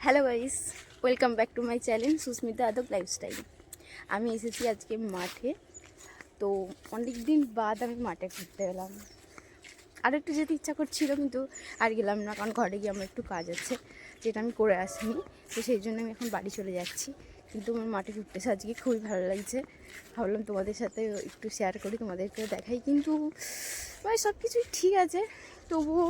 Hello guys, welcome back to my channel Susmita আদব lifestyle. আমি এসেছি আজকে মাঠে। তো অনেক দিন বাদ আমি মাঠে ঘুরতে এলাম। আর একটু যেতে ইচ্ছা করছিল, কিন্তু আর গেলাম না, কারণ ঘরে গিয়ে আমার একটু কাজ আছে যেটা আমি করে আসিনি। তো সেই জন্য আমি এখন বাড়ি চলে যাচ্ছি। কিন্তু আমার মাঠে ঘুরতে এসে আজকে খুবই ভালো লাগছে। ভাবলাম তোমাদের সাথে একটু শেয়ার করি, তোমাদেরকেও দেখাই। কিন্তু মানে সব কিছুই ঠিক আছে, তবুও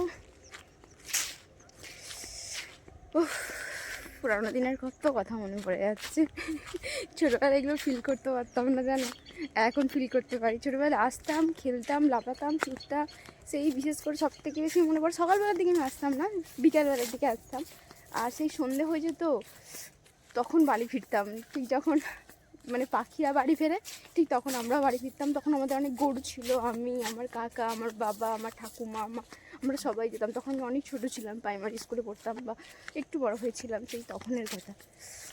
পুরানো দিনের কত কথা মনে পড়ে যাচ্ছে। ছোটোবেলায় এগুলো ফিল করতে পারতাম না, জানো, এখন ফিল করতে পারি। ছোটোবেলায় আসতাম, খেলতাম, লাফাতাম, ছুটতাম। সেই বিশেষ করে সব থেকে বেশি মনে পড়ে সকালবেলার দিকে আমি আসতাম না, বিকালবেলার দিকে আসতাম। আর সেই সন্ধে হয়ে যেত, তখন বাড়ি ফিরতাম। ঠিক যখন মানে পাখিরা বাড়ি ফেরে, ঠিক তখন আমরাও বাড়ি ফিরতাম। তখন আমাদের অনেক গরু ছিল, আমি, আমার কাকা, আমার বাবা, আমার ঠাকুমা, আমরা সবাই যেতাম। তখন আমি অনেক ছোটো ছিলাম, প্রাইমারি স্কুলে পড়তাম বা একটু বড় হয়েছিলাম। সেই তখনের কথা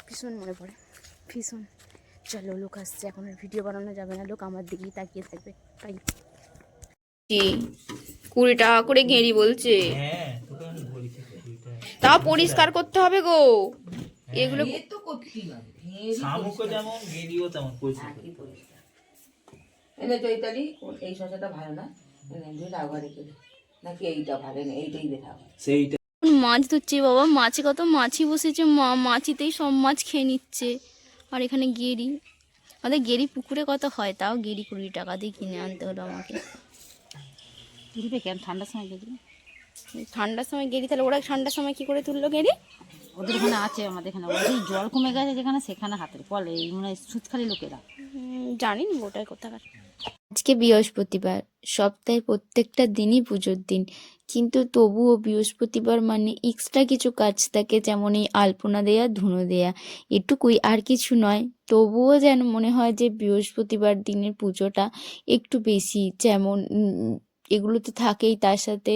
ভীষণ মনে পড়ে, ভীষণ। চলো, লোক আসছে, এখন আর ভিডিও বানানো যাবে না, লোক আমার দিকেই তাকিয়ে থাকবে। তাই 20 টাকা করে গেঁড়ি বলছে, তাও পরিষ্কার করতে হবে গো এগুলো। শামুকও যেমন গেরিও তেমন পরিষ্কার। এনে চৈতালি এই শসাটা ভালো না, রাখবা রেখে দে, নাকি এইটা ভালো না, এইটাই দেখা সেইটা মাছ ধরছে বাবা, মাছে কত মাছি বসেছে, মাছিতেই সব মাছ খেয়ে নিচ্ছে। আর এখানে গেরি, আমাদের গেরি পুকুরে কত হয়, তাও গেরি 20 টাকা দিয়ে কিনে আনতে হলো আমাকে। তুলবে কেন ঠান্ডার সময় দেখবি? ঠান্ডার সময় গেরি, তাহলে ওরা ঠান্ডার সময় কি করে তুললো গেরি? ওদের ওখানে আছে, আমাদের এখানে ওই জল কমে গেছে যেখানে, সেখানে হাতের কল, এই মানে সুচখালি লোকেরা। জানি না ওটাই কোথাকার। আজকে বৃহস্পতিবার, সপ্তাহে প্রত্যেকটা দিনই পুজোর দিন, কিন্তু তবুও বৃহস্পতিবার মানে এক্সট্রা কিছু কাজ থাকে, যেমন এই আলপনা দেয়া, ধুনো দেয়া, এটুকুই, আর কিছু নয়। তবুও যেন মনে হয় যে বৃহস্পতিবার দিনের পুজোটা একটু বেশি, যেমন এগুলো তো থাকেই, তার সাথে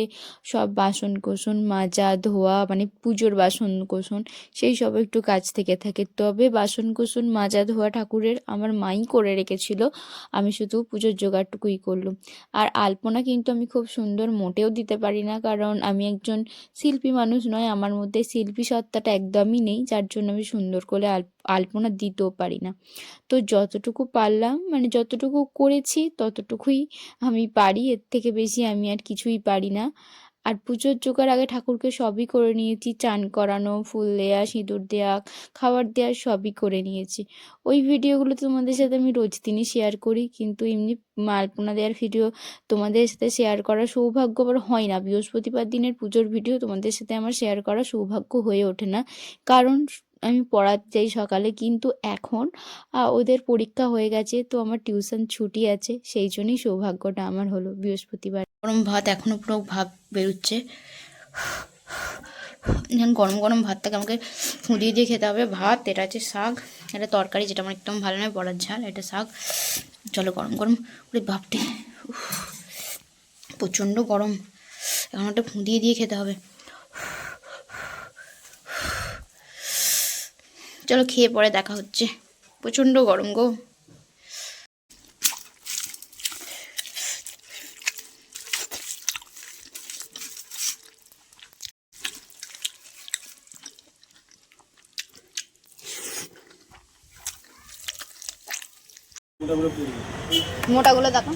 সব বাসন কোসন মাজা ধোয়া, মানে পুজোর বাসন কোসন, সেই সব একটু কাজ থেকে থাকে। তবে বাসন কোসন মাজা ধোয়া ঠাকুরের আমার মাই করে রেখেছিল, আমি শুধু পুজোর জোগাড়টুকুই করলাম। আর আলপনা কিন্তু আমি খুব সুন্দর মোটেও দিতে পারি না, কারণ আমি একজন শিল্পী মানুষ নয়, আমার মধ্যে শিল্পী সত্তাটা একদমই নেই, যার জন্য আমি সুন্দর করে আলপনা দিতেও পারি না। তো যতটুকু পারলাম, মানে যতটুকু করেছি ততটুকুই আমি পারি, এর থেকে বেশি আমি আর কিছুই পারি না। আর পুজোর জোগাড় আগে ঠাকুরকে সবই করে নিয়েছি, চান করানো, ফুল দেয়া, সিঁদুর দেয়া, খাবার দেওয়া, সবই করে নিয়েছি। ওই ভিডিওগুলো তোমাদের সাথে আমি রোজ দিনই শেয়ার করি, কিন্তু এমনি আলপনা দেওয়ার ভিডিও তোমাদের সাথে শেয়ার করার সৌভাগ্য আবার হয় না। বৃহস্পতিবার দিনের পুজোর ভিডিও তোমাদের সাথে আমার শেয়ার করার সৌভাগ্য হয়ে ওঠে না, কারণ আমি পড়াতে যাই সকালে। কিন্তু এখন ওদের পরীক্ষা হয়ে গেছে, তো আমার টিউশন ছুটি আছে, সেই জন্যই সৌভাগ্যটা আমার হলো বৃহস্পতিবার। গরম ভাত এখনও পুরো ভাব বেরোচ্ছে, এখন গরম গরম ভাতটাকে আমাকে ফুঁদিয়ে দিয়ে খেতে হবে। ভাত, এটা আছে শাক, এটা তরকারি যেটা আমার একদম ভালো নয়, বড়ার ঝাল, এটা শাক। চলো গরম গরম ওরে ভাবটি, প্রচণ্ড গরম, এখন একটা ফুঁদিয়ে দিয়ে খেতে হবে। চলো খেয়ে পরে দেখা হচ্ছে, প্রচণ্ড গরম গো। মোটাগুলো দেখো,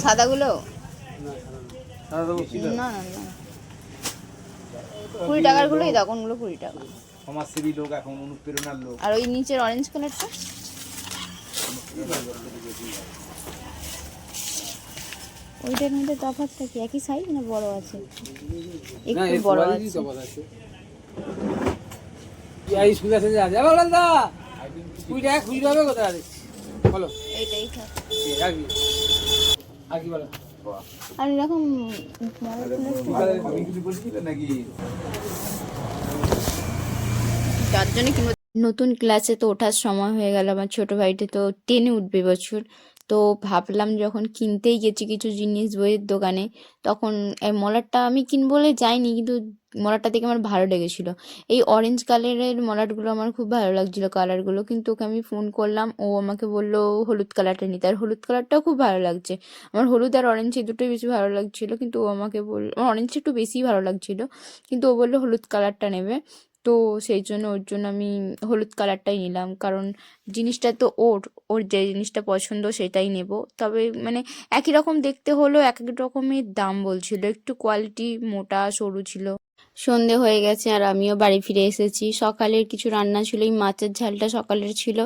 সাদাগুলো না না না, 20 টাকার গুলোই দেখো, কোনগুলো 20 টাকা। সমাজসেবী লোক, এখন অনুপ্রেরণার লোক। আর ওই নিচের অরেঞ্জ কালারটা, ওইটার মধ্যে তফাৎটা কি, একই সাইজ না বড় আছে? একটু বড় আছে। এইটাই থাক। আর এরকম যার জন্য কিনবো। নতুন ক্লাসে তো ওঠার সময় হয়ে গেল, আমার ছোটো ভাইটা তো 10-এ উঠবে বছর, তো ভাবলাম যখন কিনতেই গেছি কিছু জিনিস বইয়ের দোকানে, তখন এই মলাটটা আমি কিনবো বলে যাইনি, কিন্তু মলাটটা দেখে আমার ভালো লেগেছিলো। এই অরেঞ্জ কালারের মলাটগুলো আমার খুব ভালো লাগছিলো কালারগুলো, কিন্তু ওকে আমি ফোন করলাম, ও আমাকে বললো হলুদ কালারটা নিতে, আর হলুদ কালারটাও খুব ভালো লাগছে। আমার হলুদ আর অরেঞ্জ এই দুটোই বেশি ভালো লাগছিলো, কিন্তু ও আমাকে বললো আমার অরেঞ্জটা একটু বেশিই ভালো লাগছিলো, কিন্তু ও বললো হলুদ কালারটা নেবে। তো সেই জন্য ওর জন্য আমি হলুদ কালারটাই নিলাম, কারণ জিনিসটা তো ওর, ওর যে জিনিসটা পছন্দ সেটাই নেব। তবে মানে একই রকম দেখতে হলেও এক এক রকমের দাম বলছিল, একটু কোয়ালিটি মোটা সরু ছিল। সন্ধে হয়ে গেছে আর আমিও বাড়ি ফিরে এসেছি। সকালের কিছু রান্না ছিল, এই মাছের ঝালটা সকালের ছিল,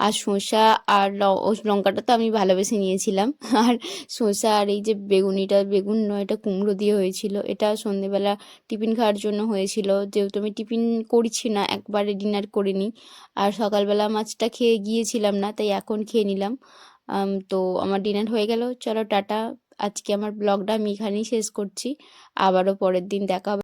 আর শসা আর লঙ্কাটা তো আমি ভালোবেসে নিয়েছিলাম, আর শসা আর এই যে বেগুনিটা, বেগুন নয় এটা কুমড়ো দিয়ে হয়েছিল, এটা সন্ধেবেলা টিফিন খাওয়ার জন্য হয়েছিল, যেহেতু আমি টিফিন করছি না, একবারে ডিনার করিনি, আর সকালবেলা মাছটা খেয়ে গিয়েছিলাম না, তাই এখন খেয়ে নিলাম। তো আমার ডিনার হয়ে গেল, চলো টাটা। আজকে আমার ব্লগটা আমি এখানেই শেষ করছি, আবারও পরের দিন দেখা হবে।